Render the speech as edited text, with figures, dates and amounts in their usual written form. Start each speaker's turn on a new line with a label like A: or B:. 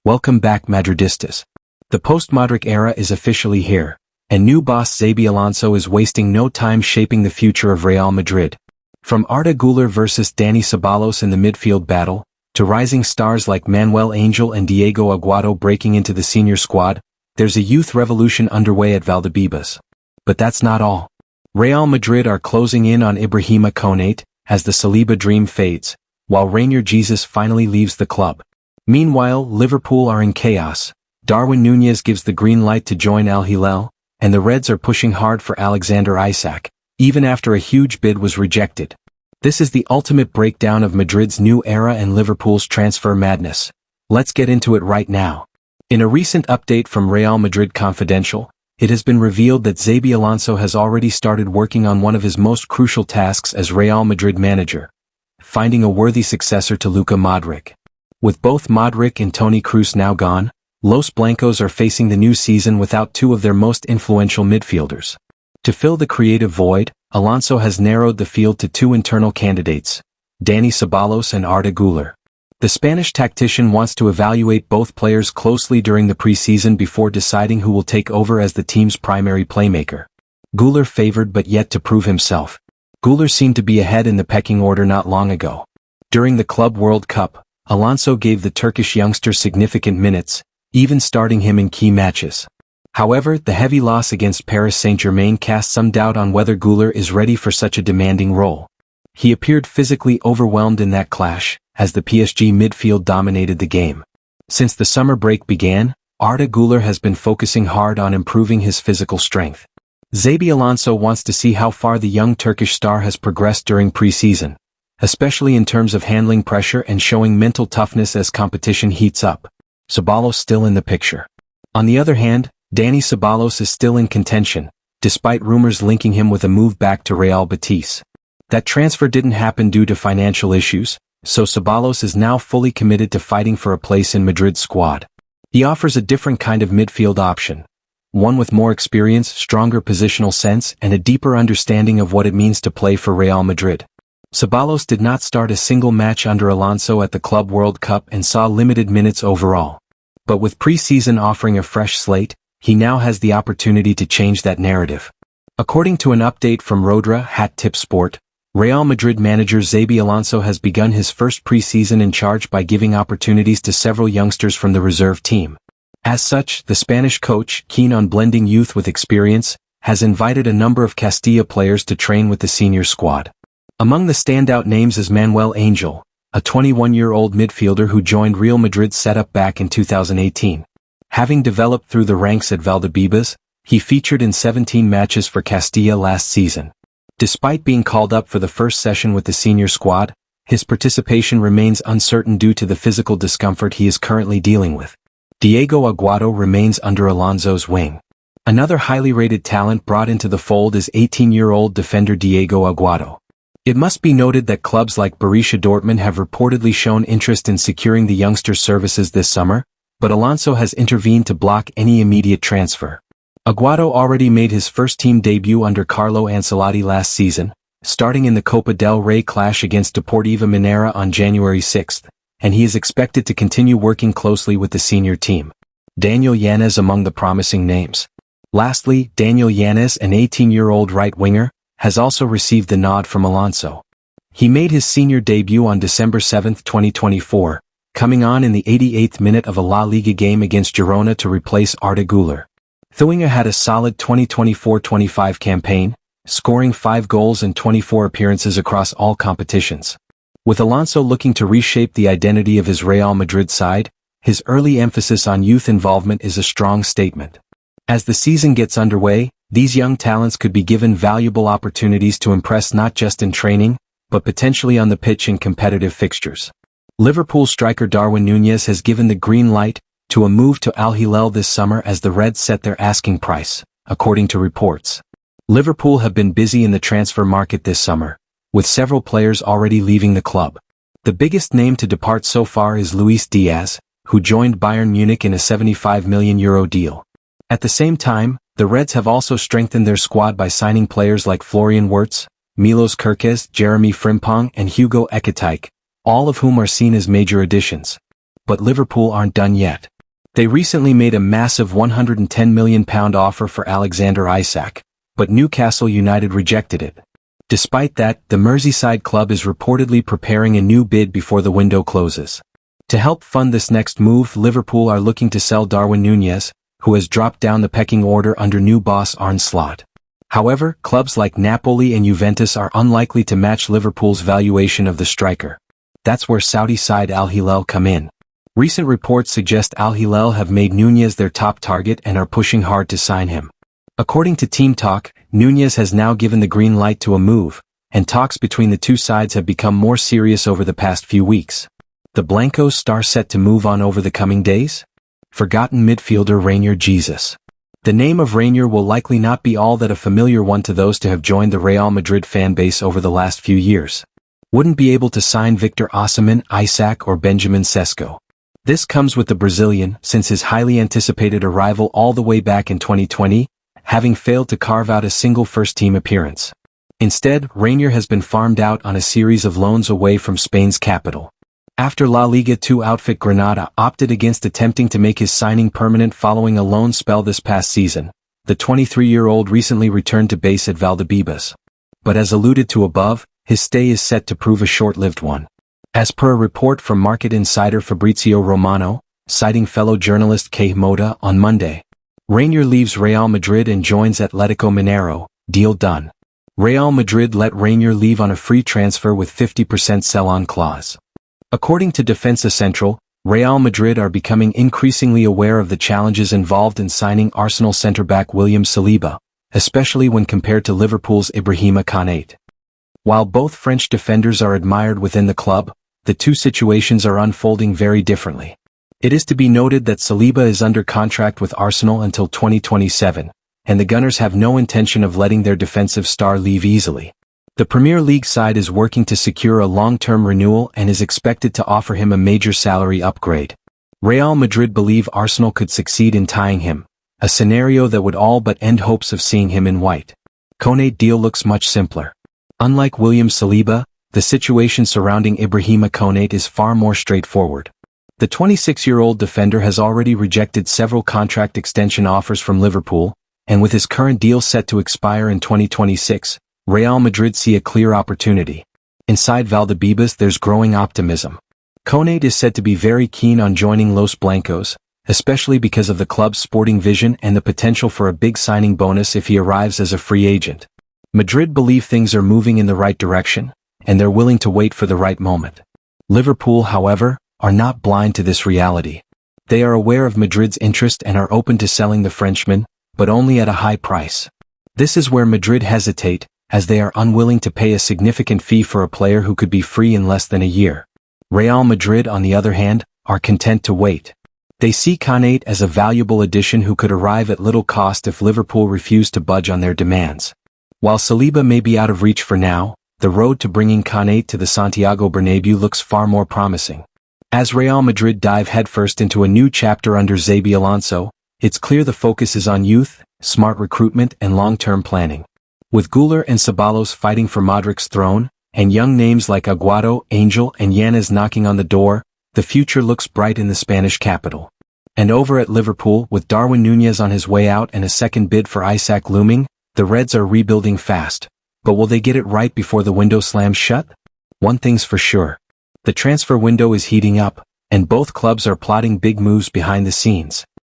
A: Welcome back, Madridistas. The post-Modric era is officially here, and new boss Xabi Alonso is wasting no time shaping the future of Real Madrid. From Arda Güler versus Dani Ceballos in the midfield battle, to rising stars like Manuel Ángel and Diego Aguado breaking into the senior squad, there's a youth revolution underway at Valdebebas. But that's not all. Real Madrid are closing in on Ibrahima Konaté as the Saliba dream fades, while Reinier Jesus finally leaves the club. Meanwhile, Liverpool are in chaos. Darwin Núñez gives the green light to join Al-Hilal, and the Reds are pushing hard for Alexander Isak, even after a huge bid was rejected. This is the ultimate breakdown of Madrid's new era and Liverpool's transfer madness. Let's get into it right now. In a recent update from Real Madrid Confidential, it has been revealed that Xabi Alonso has already started working on one of his most crucial tasks as Real Madrid manager: finding a worthy successor to Luka Modric. With both Modric and Toni Kroos now gone, Los Blancos are facing the new season without two of their most influential midfielders. To fill the creative void, Alonso has narrowed the field to two internal candidates, Dani Ceballos and Arda Güler. The Spanish tactician wants to evaluate both players closely during the preseason before deciding who will take over as the team's primary playmaker. Güler favored but yet to prove himself. Güler seemed to be ahead in the pecking order not long ago. During the Club World Cup, Alonso gave the Turkish youngster significant minutes, even starting him in key matches. However, the heavy loss against Paris Saint-Germain cast some doubt on whether Güler is ready for such a demanding role. He appeared physically overwhelmed in that clash, as the PSG midfield dominated the game. Since the summer break began, Arda Güler has been focusing hard on improving his physical strength. Xabi Alonso wants to see how far the young Turkish star has progressed during preseason, especially in terms of handling pressure and showing mental toughness as competition heats up. Ceballos still in the picture. On the other hand, Dani Ceballos is still in contention, despite rumors linking him with a move back to Real Betis. That transfer didn't happen due to financial issues, so Ceballos is now fully committed to fighting for a place in Madrid's squad. He offers a different kind of midfield option, one with more experience, stronger positional sense, and a deeper understanding of what it means to play for Real Madrid. Ceballos did not start a single match under Alonso at the Club World Cup and saw limited minutes overall. But with preseason offering a fresh slate, he now has the opportunity to change that narrative. According to an update from Rodra Hat Tip Sport, Real Madrid manager Xabi Alonso has begun his first preseason in charge by giving opportunities to several youngsters from the reserve team. As such, the Spanish coach, keen on blending youth with experience, has invited a number of Castilla players to train with the senior squad. Among the standout names is Manuel Ángel, a 21-year-old midfielder who joined Real Madrid's setup back in 2018. Having developed through the ranks at Valdebebas, he featured in 17 matches for Castilla last season. Despite being called up for the first session with the senior squad, his participation remains uncertain due to the physical discomfort he is currently dealing with. Diego Aguado remains under Alonso's wing. Another highly rated talent brought into the fold is 18-year-old defender Diego Aguado. It must be noted that clubs like Borussia Dortmund have reportedly shown interest in securing the youngster's services this summer, but Alonso has intervened to block any immediate transfer. Aguado already made his first-team debut under Carlo Ancelotti last season, starting in the Copa del Rey clash against Deportiva Minera on January 6, and he is expected to continue working closely with the senior team. Daniel Yáñez among the promising names. Lastly, Daniel Yáñez, an 18-year-old right-winger, has also received the nod from Alonso. He made his senior debut on December 7, 2024, coming on in the 88th minute of a La Liga game against Girona to replace Arda Güler. Thuinga had a solid 2024-25 campaign, scoring 5 goals and 24 appearances across all competitions. With Alonso looking to reshape the identity of his Real Madrid side, his early emphasis on youth involvement is a strong statement. As the season gets underway, these young talents could be given valuable opportunities to impress not just in training, but potentially on the pitch in competitive fixtures. Liverpool striker Darwin Núñez has given the green light to a move to Al-Hilal this summer as the Reds set their asking price, according to reports. Liverpool have been busy in the transfer market this summer, with several players already leaving the club. The biggest name to depart so far is Luis Díaz, who joined Bayern Munich in a €75 million deal. At the same time, the Reds have also strengthened their squad by signing players like Florian Wirtz, Milos Kerkez, Jeremy Frimpong and Hugo Ekitike, all of whom are seen as major additions. but Liverpool aren't done yet. They recently made a massive £110 million offer for Alexander Isak, but Newcastle United rejected it. Despite that, the Merseyside club is reportedly preparing a new bid before the window closes. To help fund this next move, Liverpool are looking to sell Darwin Núñez, who has dropped down the pecking order under new boss Arne Slot. However, clubs like Napoli and Juventus are unlikely to match Liverpool's valuation of the striker. That's where Saudi side Al-Hilal come in. Recent reports suggest Al-Hilal have made Núñez their top target and are pushing hard to sign him. According to Team Talk, Núñez has now given the green light to a move, and talks between the two sides have become more serious over the past few weeks. The Blancos star set to move on over the coming days? Forgotten midfielder Reinier Jesus. The name of Reinier will likely not be all that a familiar one to those to have joined the Real Madrid fan base over the last few years. Wouldn't be able to sign Victor Osimhen, Isak or Benjamin Sesko. This comes with the Brazilian, since his highly anticipated arrival all the way back in 2020, having failed to carve out a single first-team appearance. Instead, Reinier has been farmed out on a series of loans away from Spain's capital. After La Liga 2 outfit Granada opted against attempting to make his signing permanent following a loan spell this past season, the 23-year-old recently returned to base at Valdebebas. But as alluded to above, his stay is set to prove a short-lived one. As per a report from market insider Fabrizio Romano, citing fellow journalist Kay Moda on Monday, Reinier leaves Real Madrid and joins Atletico Mineiro, deal done. Real Madrid let Reinier leave on a free transfer with 50% sell-on clause. According to Defensa Central, Real Madrid are becoming increasingly aware of the challenges involved in signing Arsenal centre-back William Saliba, especially when compared to Liverpool's Ibrahima Konaté. While both French defenders are admired within the club, the two situations are unfolding very differently. It is to be noted that Saliba is under contract with Arsenal until 2027, and the Gunners have no intention of letting their defensive star leave easily. The Premier League side is working to secure a long-term renewal and is expected to offer him a major salary upgrade. Real Madrid believe Arsenal could succeed in tying him, a scenario that would all but end hopes of seeing him in white. Konaté deal looks much simpler. Unlike William Saliba, the situation surrounding Ibrahima Konaté is far more straightforward. The 26-year-old defender has already rejected several contract extension offers from Liverpool, and with his current deal set to expire in 2026, Real Madrid see a clear opportunity. Inside Valdebebas there's growing optimism. Konaté is said to be very keen on joining Los Blancos, especially because of the club's sporting vision and the potential for a big signing bonus if he arrives as a free agent. Madrid believe things are moving in the right direction, and they're willing to wait for the right moment. Liverpool, however, are not blind to this reality. They are aware of Madrid's interest and are open to selling the Frenchman, but only at a high price. This is where Madrid hesitate, as they are unwilling to pay a significant fee for a player who could be free in less than a year. Real Madrid, on the other hand, are content to wait. They see Konaté as a valuable addition who could arrive at little cost if Liverpool refuse to budge on their demands. While Saliba may be out of reach for now, the road to bringing Konaté to the Santiago Bernabéu looks far more promising. As Real Madrid dive headfirst into a new chapter under Xabi Alonso, it's clear the focus is on youth, smart recruitment and long-term planning. With Güler and Ceballos fighting for Modric's throne, and young names like Aguado, Angel and Yáñez knocking on the door, the future looks bright in the Spanish capital. And over at Liverpool, with Darwin Núñez on his way out and a second bid for Isak looming, the Reds are rebuilding fast. But will they get it right before the window slams shut? One thing's for sure. The transfer window is heating up, and both clubs are plotting big moves behind the scenes.